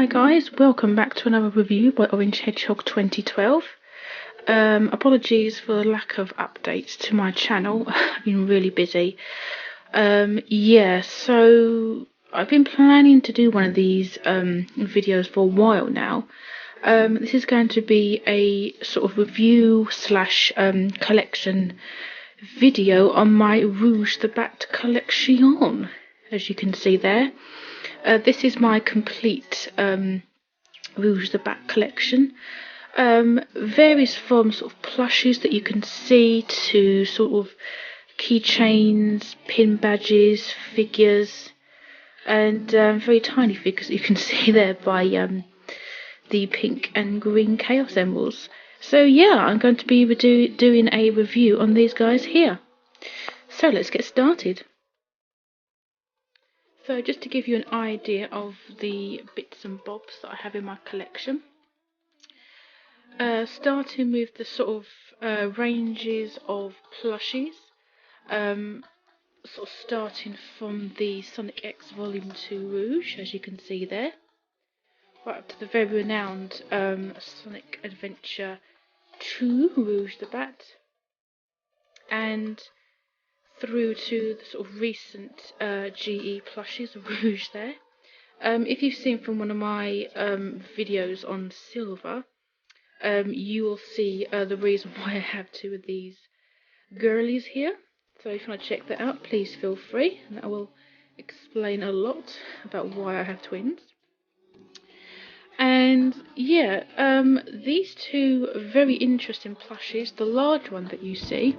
Hi guys, welcome back to another review by ngeHedgehog 2012. Apologies for the lack of updates to my channel. I've been really busy. So I've been planning to do one of these videos for a while now. This is going to be a sort of review slash collection video on my Rouge the Bat collection, as you can see there. This is my complete Rouge the Bat collection. Varies from sort of plushes that you can see to sort of keychains, pin badges, figures, and very tiny figures that you can see there by the pink and green Chaos Emeralds. So yeah, I'm going to be doing a review on these guys here. So let's get started. So just to give you an idea of the bits and bobs that I have in my collection. Starting with the sort of ranges of plushies. Sort of starting from the Sonic X Volume 2 Rouge, as you can see there. Right up to the very renowned Sonic Adventure 2 Rouge the Bat. And through to the sort of recent GE plushies of Rouge there. If you've seen from one of my videos on silver, you will see the reason why I have two of these girlies here. So if you want to check that out, please feel free, and that will explain a lot about why I have twins. And yeah, these two very interesting plushies. The large one that you see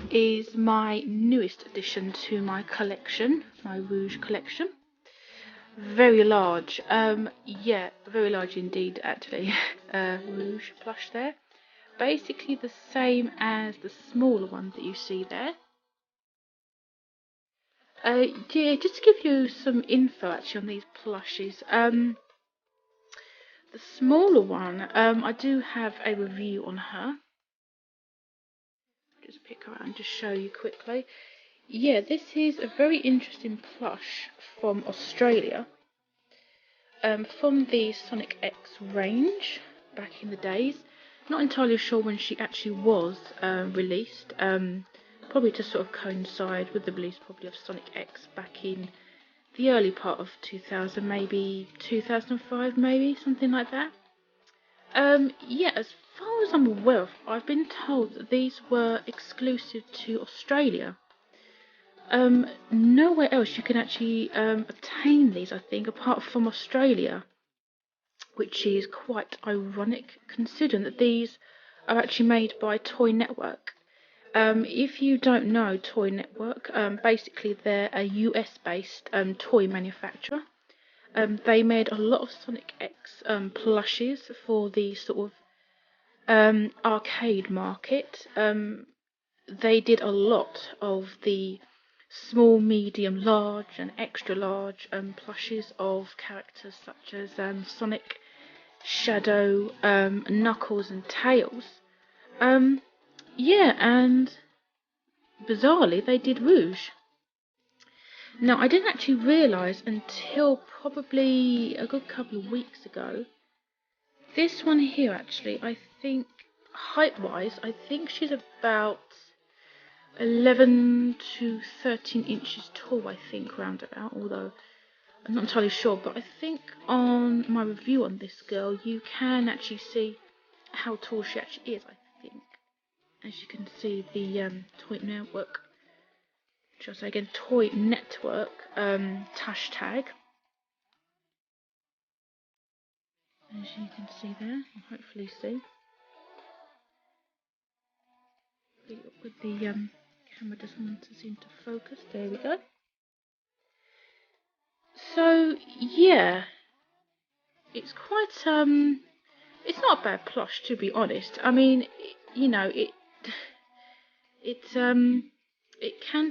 is my newest addition to my collection, my Rouge collection. Very large, yeah, very large indeed actually. Rouge plush there. Basically the same as the smaller one that you see there. Yeah, just to give you some info actually on these plushies. The smaller one, I do have a review on her. Just pick her out and just show you quickly. Yeah, this is a very interesting plush from Australia. From the Sonic X range back in the days. Not entirely sure when she actually was released. Probably to sort of coincide with the release probably of Sonic X back in the early part of 2000, maybe 2005, maybe something like that. Yeah, as far as I'm aware of, I've been told that these were exclusive to Australia. Nowhere else you can actually obtain these, I think, apart from Australia, which is quite ironic considering that these are actually made by Toy Network. If you don't know Toy Network, basically they're a US-based toy manufacturer. They made a lot of Sonic X plushies for the sort of arcade market. They did a lot of the small, medium, large and extra large plushies of characters such as Sonic, Shadow, Knuckles and Tails. Yeah, and bizarrely they did Rouge. Now I didn't actually realise until probably a good couple of weeks ago. This one here actually, I think height wise, I think she's about 11 to 13 inches tall, I think, roundabout, although I'm not entirely sure, but I think on my review on this girl you can actually see how tall she actually is, I think. As you can see, the Toy Network, shall I say again, Toy Network hashtag, as you can see there, you'll hopefully see. With the camera doesn't want to seem to focus. There we go. So yeah, it's quite it's not a bad plush, to be honest. I mean, you know, it can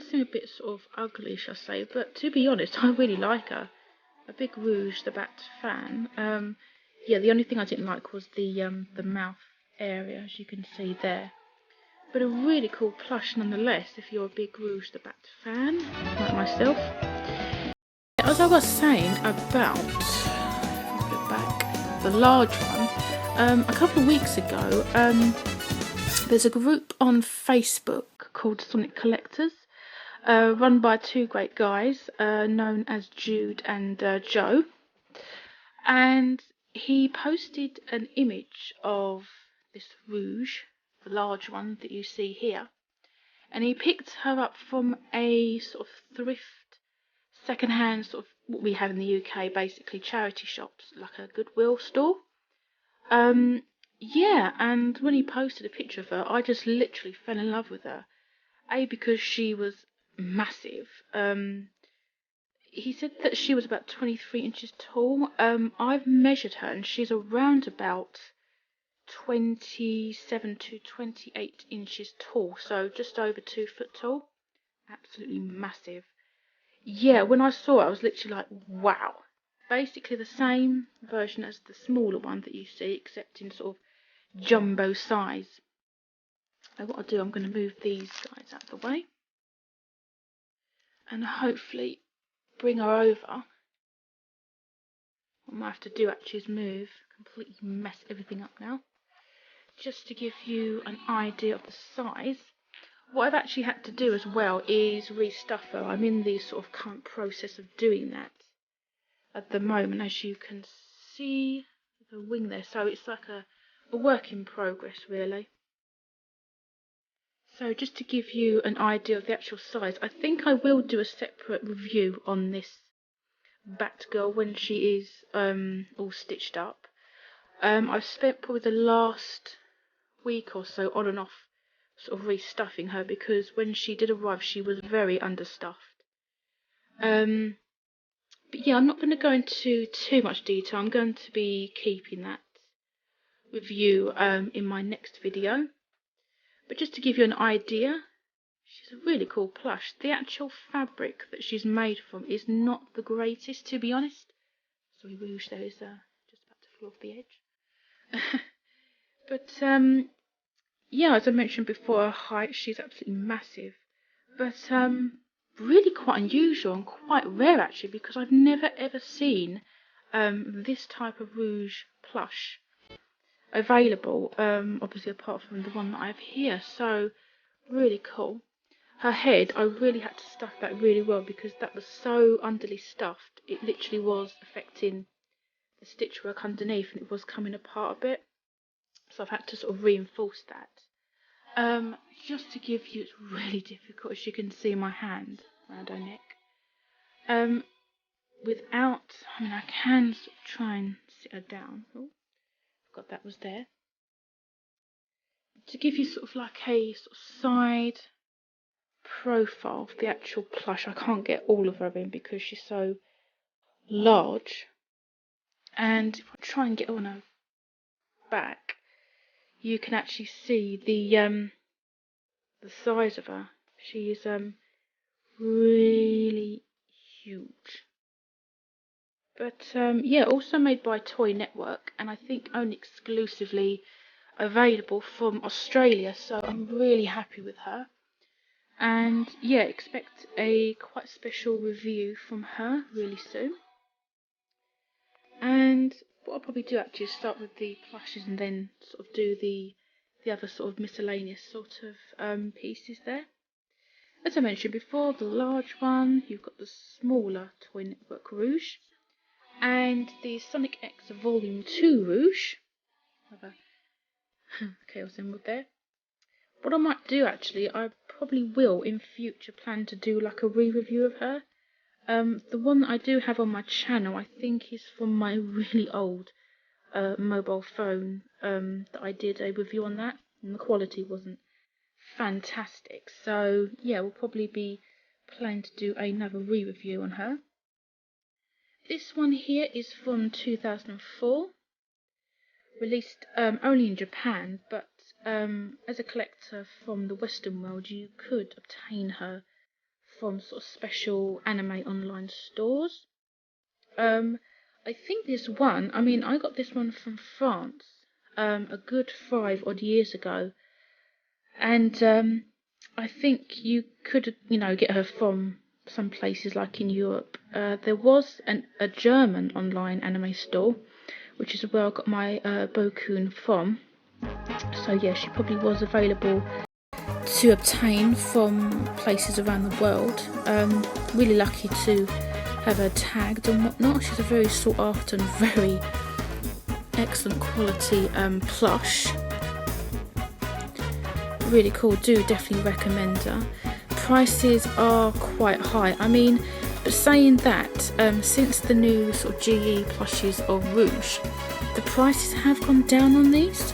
seem a bit sort of ugly, shall I say, but to be honest, I really like her. A big Rouge the Bat fan. Yeah, the only thing I didn't like was the mouth area, as you can see there. But a really cool plush nonetheless, if you're a big Rouge the Bat fan, like myself. As I was saying about, back, the large one. A couple of weeks ago, there's a group on Facebook called Sonic Collectors, run by two great guys, known as Jude and Joe. And he posted an image of this Rouge, the large one that you see here. And he picked her up from a sort of thrift, second-hand sort of what we have in the UK, basically charity shops, like a Goodwill store. Yeah, and when he posted a picture of her, I just literally fell in love with her. Because she was massive. He said that she was about 23 inches tall. I've measured her and she's around about 27 to 28 inches tall, so just over 2 foot tall. Absolutely massive. Yeah, when I saw it, I was literally like, wow. Basically the same version as the smaller one that you see, except in sort of jumbo size. And what I'll do, I'm going to move these guys out of the way and hopefully bring her over. What I might have to do actually is move, completely mess everything up now, just to give you an idea of the size. What I've actually had to do as well is restuff her. I'm in the sort of current process of doing that at the moment, as you can see the wing there. So it's like a work in progress, really. So just to give you an idea of the actual size, I think I will do a separate review on this Batgirl when she is all stitched up. I've spent probably the last week or so on and off sort of restuffing her, because when she did arrive she was very understuffed. But yeah, I'm not going to go into too much detail. I'm going to be keeping that review in my next video. But just to give you an idea, she's a really cool plush. The actual fabric that she's made from is not the greatest, to be honest. Sorry, Rouge there is just about to fall off the edge. But yeah, as I mentioned before, her height, she's absolutely massive. But really quite unusual and quite rare actually, because I've never ever seen this type of Rouge plush available, obviously apart from the one that I have here. So really cool. Her head, I really had to stuff that really well because that was so underly stuffed. It literally was affecting the stitch work underneath and it was coming apart a bit. So I've had to sort of reinforce that. Just to give you, it's really difficult, as you can see my hand around her neck. I mean, I can sort of try and sit her down. Oh, forgot that was there. To give you sort of like a sort of side profile of the actual plush. I can't get all of her in because she's so large. And if I try and get on her back, you can actually see the size of her. She is really huge. But yeah, also made by Toy Network, and I think only exclusively available from Australia, so I'm really happy with her. And yeah, expect a quite special review from her really soon. And what I'll probably do actually is start with the plushes and then sort of do the other sort of miscellaneous sort of pieces there. As I mentioned before, the large one, you've got the smaller Toy Network Rouge, and the Sonic X Volume 2 Rouge. Have a chaos emerald there. What I might do actually, I probably will in future plan to do like a re-review of her. The one that I do have on my channel, I think is from my really old mobile phone that I did a review on that, and the quality wasn't fantastic. So yeah, we'll probably be planning to do another re-review on her. This one here is from 2004, released only in Japan, but as a collector from the Western world, you could obtain her from sort of special anime online stores. I think this one, I mean, I got this one from France a good 5 odd years ago, and I think you could, get her from some places like in Europe. There was a German online anime store, which is where I got my Bokun from. So yeah, she probably was available to obtain from places around the world. Really lucky to have her tagged and whatnot. She's a very sought after and very excellent quality plush. Really cool, do definitely recommend her. Prices are quite high. I mean, but saying that, since the new sort of GE plushes of Rouge, the prices have gone down on these.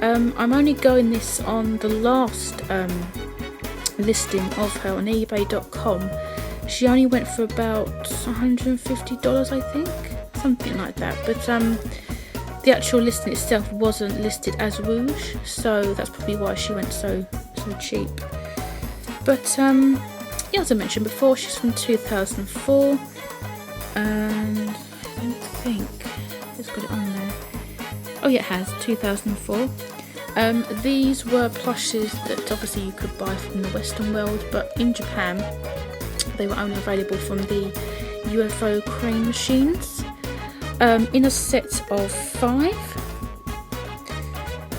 I'm only going this on the last listing of her on ebay.com. She only went for about $150, I think, something like that. But the actual listing itself wasn't listed as Rouge, so that's probably why she went so cheap. But yeah, as I mentioned before, she's from 2004, and I don't think it's got it on there. Oh yeah, it has, 2004. These were plushes that obviously you could buy from the Western world, but in Japan they were only available from the UFO crane machines, in a set of 5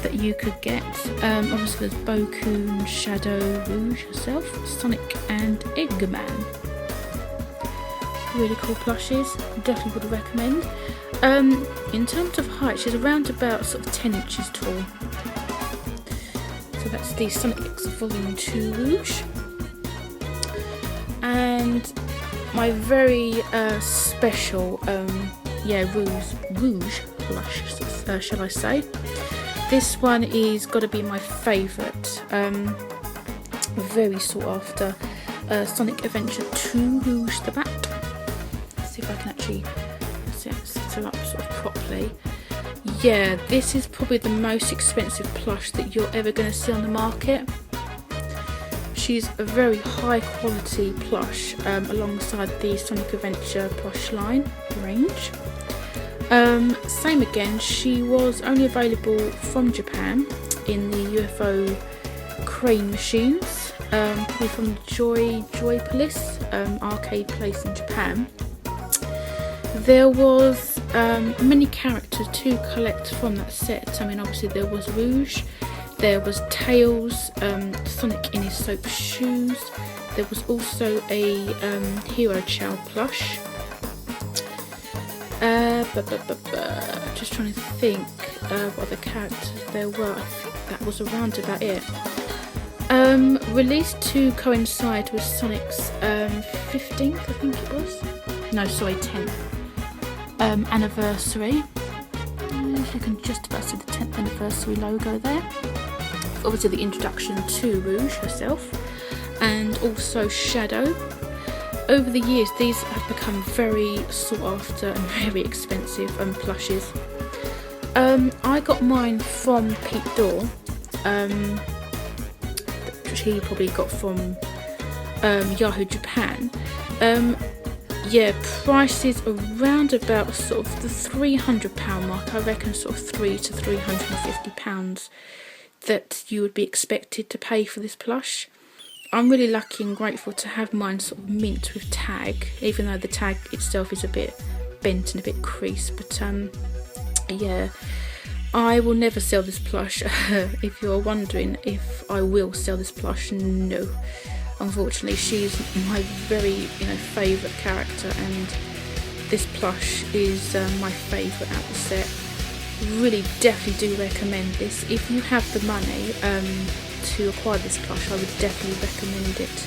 that you could get. Obviously there's Bokun, Shadow, Rouge herself, Sonic and Eggman. Really cool plushes, definitely would recommend. In terms of height, she's around about sort of 10 inches tall. So that's the Sonic X Volume 2 Rouge. And my very special Rouge blush, shall I say. This one is got to be my favourite. Very sought after. Sonic Adventure 2 Rouge the Bat. Let's see if I can actually set her up sort of properly. Yeah, this is probably the most expensive plush that you're ever going to see on the market. She's a very high quality plush, alongside the Sonic Adventure plush line range. Same again, she was only available from Japan in the UFO crane machines, probably from Joy Police arcade place in Japan. There was many characters to collect from that set. I mean, obviously there was Rouge, there was Tails, Sonic in his soap shoes, there was also a Hero Chow plush. Just trying to think what other characters there were. I think that was around about it. Released to coincide with Sonic's 15th, I think it was. No, sorry, 10th anniversary. You can just about see the 10th anniversary logo there. Obviously the introduction to Rouge herself, and also Shadow. Over the years, these have become very sought after and very expensive plushes. I got mine from Pete Dorr, which he probably got from Yahoo Japan. Yeah, prices around about sort of the £300 mark. I reckon sort of £300 to £350 that you would be expected to pay for this plush. I'm really lucky and grateful to have mine sort of mint with tag, even though the tag itself is a bit bent and a bit creased. But yeah, I will never sell this plush. If you're wondering if I will sell this plush, no. Unfortunately, she's my very favourite character, and this plush is my favourite out of the set. Really, definitely do recommend this. If you have the money to acquire this plush, I would definitely recommend it.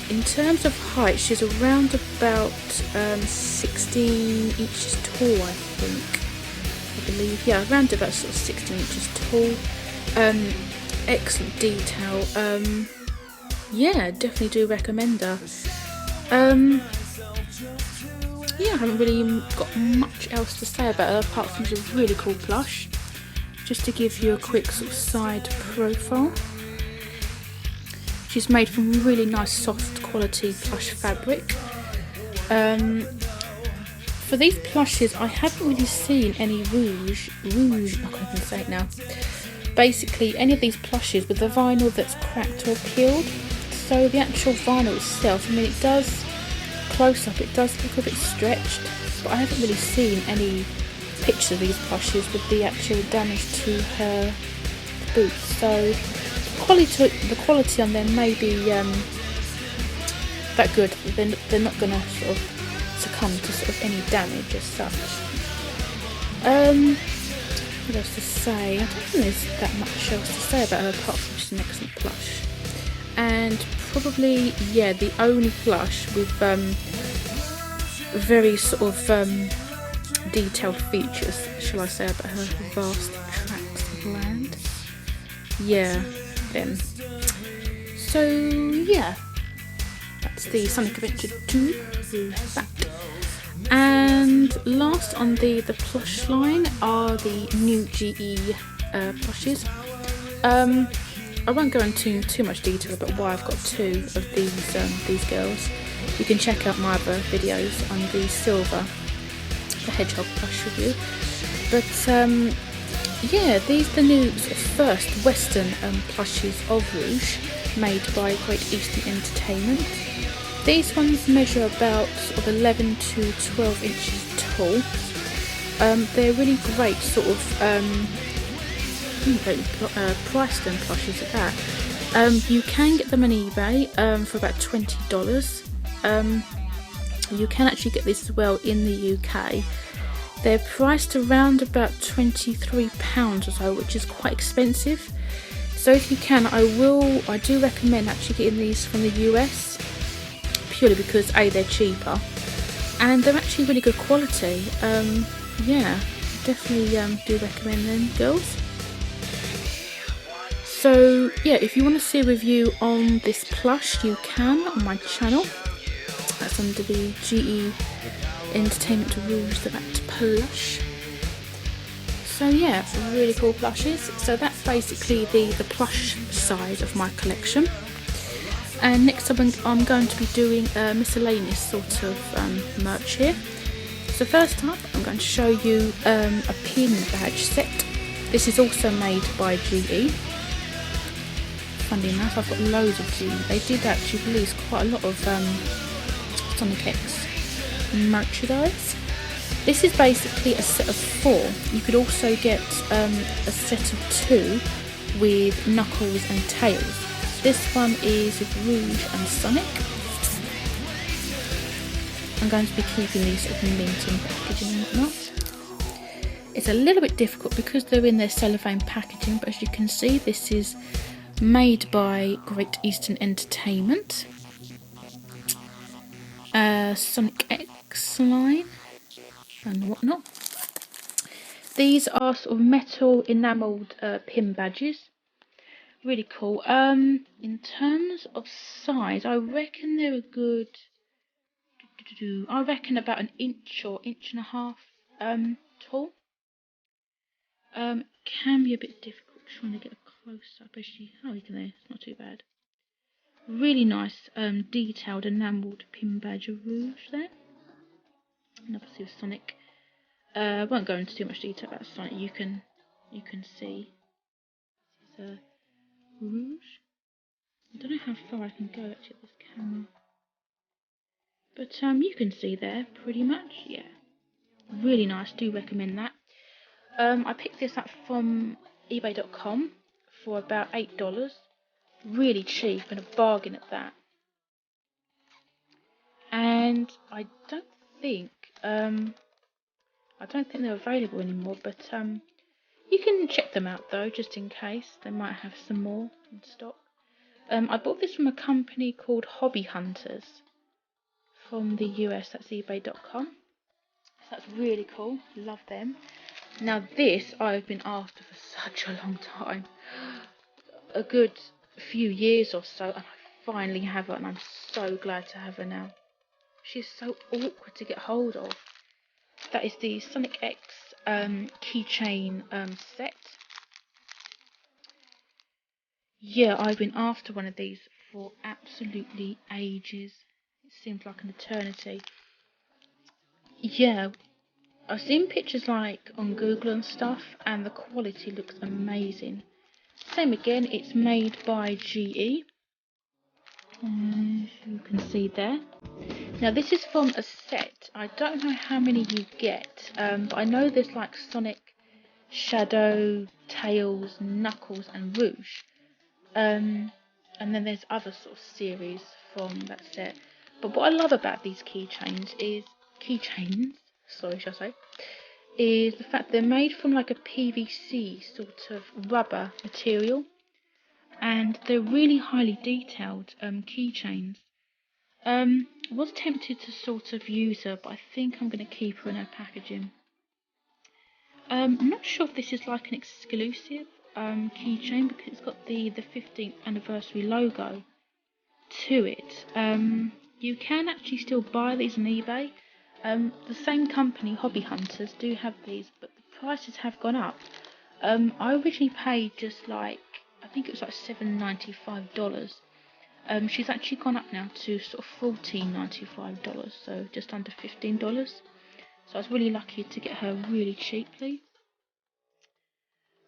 In terms of height, she's around about 16 inches tall, I believe. Yeah, around about sort of 16 inches tall. Excellent detail. Yeah, definitely do recommend her. Yeah, I haven't really got much else to say about her apart from she's a really cool plush. Just to give you a quick sort of side profile. She's made from really nice soft quality plush fabric. For these plushes, I haven't really seen any Rouge, I can't even say it now. Basically, any of these plushes with the vinyl that's cracked or peeled. So the actual vinyl itself, I mean, it does, close up, it does look a bit stretched, but I haven't really seen any pictures of these plushes with the actual damage to her boots. So the quality on them may be that good. They're not going to sort of succumb to sort of any damage as such. What else to say? I don't think there's that much else to say about her apart from she's an excellent plush. And probably, yeah, the only plush with very sort of detailed features, shall I say, about her vast tracts of land. Yeah, them. So yeah, that's the Sonic Adventure 2 that. And last on the plush line are the new GE plushes. I won't go into too much detail about why I've got two of these girls. You can check out my other videos on the silver, the Hedgehog plush review. But yeah, these are the new first Western plushes of Rouge, made by Great Eastern Entertainment. These ones measure about sort of 11 to 12 inches tall. They're really great sort of priced and plushes at that. You can get them on eBay for about $20. You can actually get this as well in the UK. They're priced around about £23 or so, which is quite expensive. So if you can, I do recommend actually getting these from the US, purely because A, they're cheaper and they're actually really good quality. Yeah, definitely do recommend them, girls. So yeah, if you want to see a review on this plush, you can on my channel. That's under the GE Entertainment Rouge the Bat plush. So yeah, really cool plushes. So that's basically the plush side of my collection. And next up I'm going to be doing a miscellaneous sort of merch here. So first up I'm going to show you a pin badge set. This is also made by GE. Funny enough, I've got loads of GE. They did actually release quite a lot of Sonic X merchandise. This is basically a set of 4. You could also get a set of 2 with Knuckles and Tails. This one is with Rouge and Sonic. I'm going to be keeping these sort of mint in packaging and whatnot. It's a little bit difficult because they're in their cellophane packaging, but as you can see, this is made by Great Eastern Entertainment. Sonic X line and whatnot. These are sort of metal enamelled pin badges. Really cool. In terms of size, I reckon they're a good, I reckon about an inch or inch and a half tall. Can be a bit difficult trying to get a close up. Actually, oh, you can there. It's not too bad. Really nice, detailed enamelled pin badge of Rouge there. And obviously with Sonic. I won't go into too much detail about Sonic. You can see. This is Rouge. I don't know how far I can go actually with this camera. But you can see there pretty much. Yeah. Really nice. Do recommend that. I picked this up from eBay.com for about $8. Really cheap and a bargain at that. And I don't think they're available anymore, but you can check them out though, just in case. They might have some more in stock. I bought this from a company called Hobby Hunters from the US. That's eBay.com. So that's really cool. Love them. Now this I've been after for such a long time. A good few years or so, and I finally have her, and I'm so glad to have her now. She's so awkward to get hold of. That is the Sonic X keychain set. Yeah, I've been after one of these for absolutely ages. It seems like an eternity. Yeah, I've seen pictures like on Google and stuff, and the quality looks amazing. Same again, it's made by GE. As you can see there. Now this is from a set. I don't know how many you get, but I know there's like Sonic, Shadow, Tails, Knuckles and Rouge. And then there's other sort of series from that set. But what I love about these keychains, sorry, shall I say, is the fact they're made from like a PVC sort of rubber material, and they're really highly detailed keychains. I was tempted to sort of use her, but I think I'm going to keep her in her packaging. I'm not sure if this is like an exclusive keychain because it's got the 15th anniversary logo to it. You can actually still buy these on eBay. The same company, Hobby Hunters, do have these, but the prices have gone up. I originally paid just like, I think it was like $7.95. She's actually gone up now to sort of $14.95, so just under $15. So I was really lucky to get her really cheaply.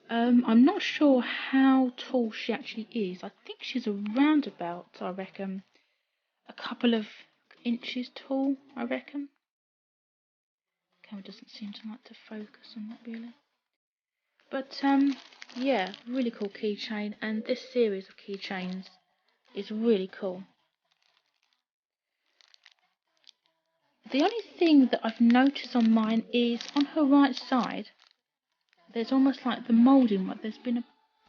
I'm not sure how tall she actually is. I think she's around about, I reckon, a couple of inches tall, I reckon. Camera doesn't seem to like to focus on that really. But yeah, really cool keychain, and this series of keychains is really cool. The only thing that I've noticed on mine is on her right side, there's almost like the moulding, like there's been a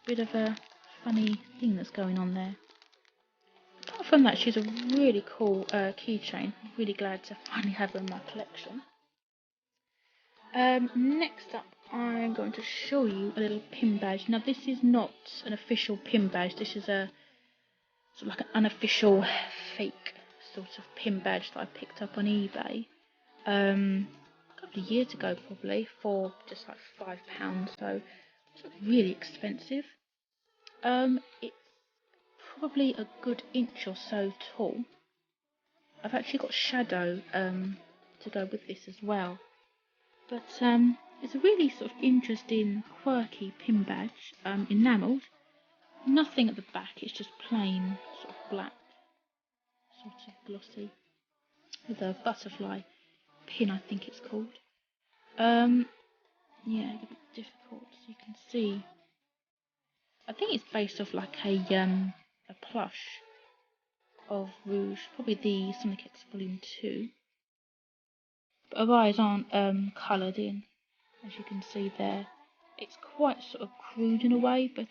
bit of a funny thing that's going on there. Apart from that, she's a really cool keychain. I'm really glad to finally have her in my collection. Next up, I'm going to show you a little pin badge. Now, this is not an official pin badge. This is a sort of like an unofficial fake sort of pin badge that I picked up on eBay. A couple of years ago probably, for just like £5, so it's not really expensive. It's probably a good inch or so tall. I've actually got Shadow to go with this as well. But it's a really sort of interesting, quirky pin badge, enamelled. Nothing at the back, it's just plain sort of black, sort of glossy, with a butterfly pin, I think it's called. Yeah, a bit difficult, so you can see. I think it's based off like a plush of Rouge, probably the Sonic X Volume 2. But her eyes aren't coloured in, as you can see there. It's quite sort of crude in a way, but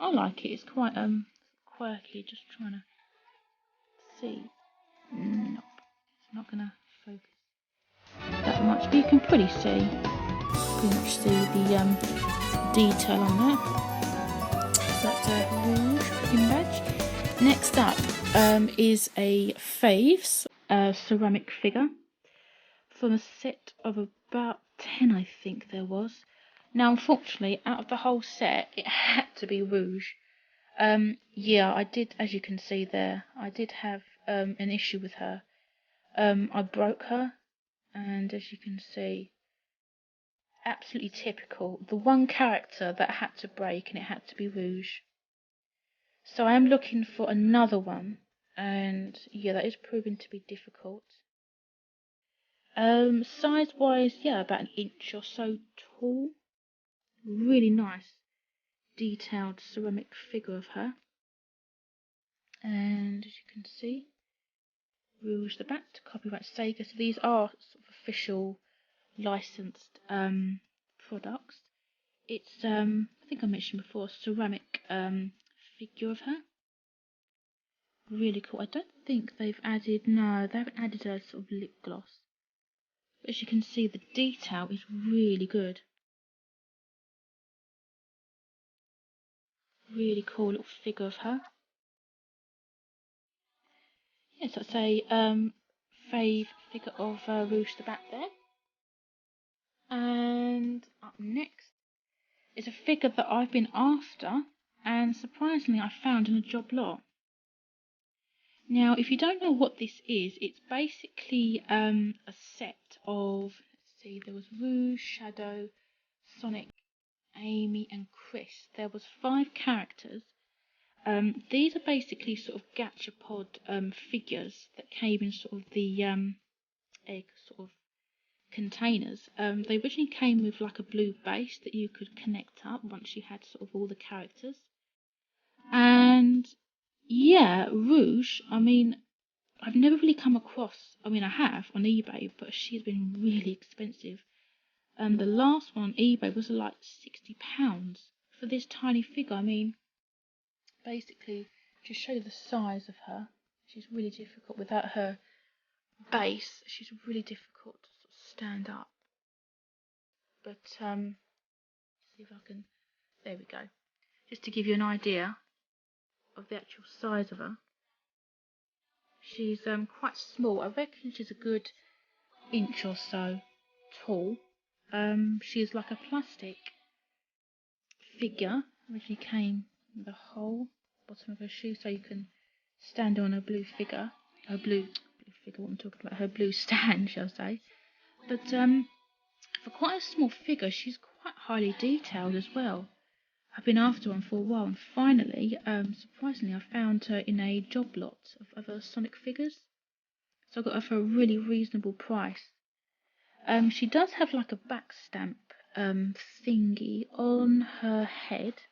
I like it. It's quite quirky. Just trying to see. Nope, it's not gonna focus that much, but you can pretty much see the detail on that. So that's a Rouge pin badge. Next up is a Faves ceramic figure from a set of about 10, I think there was. Now, unfortunately, out of the whole set, it had to be Rouge. Yeah, I did, as you can see there, I did have an issue with her. I broke her, and as you can see, absolutely typical. The one character that had to break, and it had to be Rouge. So I am looking for another one, and yeah, that is proving to be difficult. Size wise, yeah, about an inch or so tall. Really nice, detailed ceramic figure of her. And as you can see, Rouge the back, copyright Sega. So these are sort of official licensed products. It's I think I mentioned before, ceramic figure of her. Really cool. I don't think they've added, no, they haven't added a sort of lip gloss. But as you can see, the detail is really good. Really cool little figure of her. Yes, that's a fave figure of Rouge the Bat there. And up next is a figure that I've been after, and surprisingly I found in a job lot. Now, if you don't know what this is, it's basically a set of, let's see, there was Rouge, Shadow, Sonic, Amy and Chris. There was 5 characters, These are basically sort of gachapod figures that came in sort of the egg sort of containers. They originally came with like a blue base that you could connect up once you had sort of all the characters. And yeah, Rouge, I mean, I've never really come across, I mean I have on eBay, but she's been really expensive. The last one on eBay was like £60 for this tiny figure. I mean, basically, to show you the size of her, she's really difficult without her base. She's really difficult to sort of stand up. But see if I can. There we go. Just to give you an idea of the actual size of her. She's quite small. I reckon she's a good inch or so tall. She's like a plastic figure. Originally came with a hole bottom of her shoe, so you can stand on her blue figure. Her blue figure. What I'm talking about? Her blue stand, shall I say? But for quite a small figure, she's quite highly detailed as well. I've been after one for a while, and finally, surprisingly, I found her in a job lot of other Sonic figures. So I got her for a really reasonable price. She does have like a back stamp thingy on her head.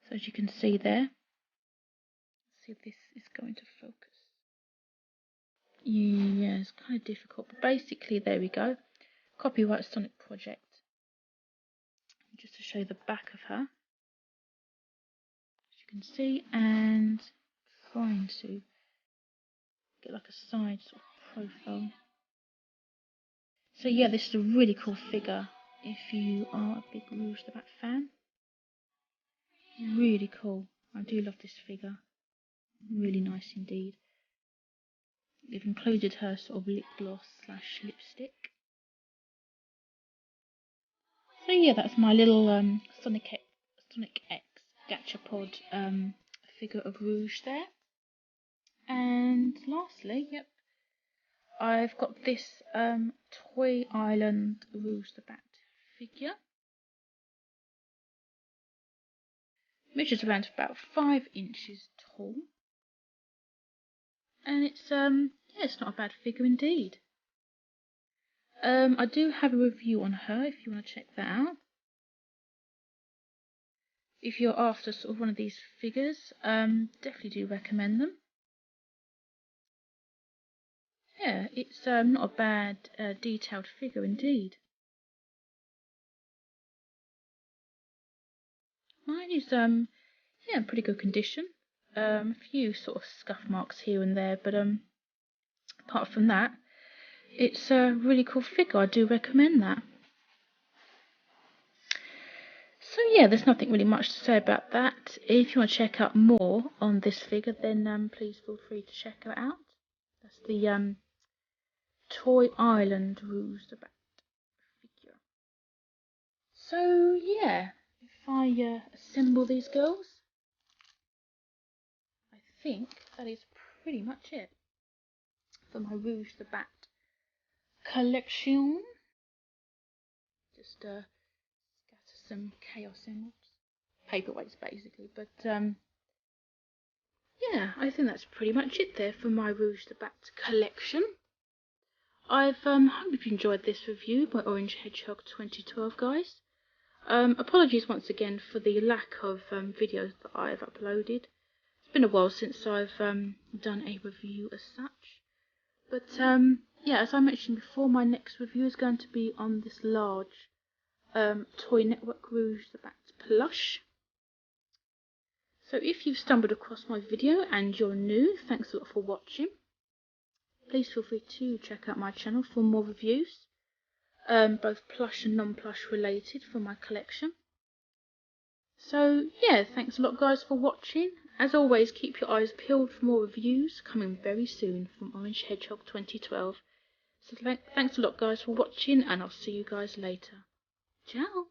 So as you can see there. Let's see if this is going to focus. Yeah, it's kind of difficult, but basically, there we go. Copyright Sonic Project. Just to show you the back of her, as you can see, and trying to get like a side sort of profile. So yeah, this is a really cool figure if you are a big Rouge the Bat fan. Really cool. I do love this figure. Really nice indeed. They've included her sort of lip gloss / lipstick. So yeah, that's my little Sonic X gachapod figure of Rouge there. And lastly, yep, I've got this Toy Island Rouge the Bat figure. Measures around about 5 inches tall. And it's yeah, it's not a bad figure indeed. I do have a review on her if you want to check that out. If you're after sort of one of these figures, definitely do recommend them. Yeah, it's not a bad detailed figure indeed. Mine is yeah, in pretty good condition. A few sort of scuff marks here and there, but apart from that, it's a really cool figure. I do recommend that. So yeah, there's nothing really much to say about that. If you want to check out more on this figure, then please feel free to check it out. That's the Toy Island Rouge the Bat figure. So yeah, if I assemble these girls, I think that is pretty much it for my Rouge the Bat collection. Just scatter some chaos emeralds, paperweights basically, but yeah, I think that's pretty much it there for my Rouge the Bat collection. I've hope you enjoyed this review by Orange Hedgehog 2012, guys. Apologies once again for the lack of videos that I've uploaded. It's been a while since I've done a review as such. But yeah, as I mentioned before, my next review is going to be on this large Toy Network Rouge the Bat plush. So if you've stumbled across my video and you're new, thanks a lot for watching. Please feel free to check out my channel for more reviews, both plush and non-plush related for my collection. So yeah, thanks a lot guys for watching. As always, keep your eyes peeled for more reviews coming very soon from Orange Hedgehog 2012. So thanks a lot guys for watching, and I'll see you guys later. Ciao!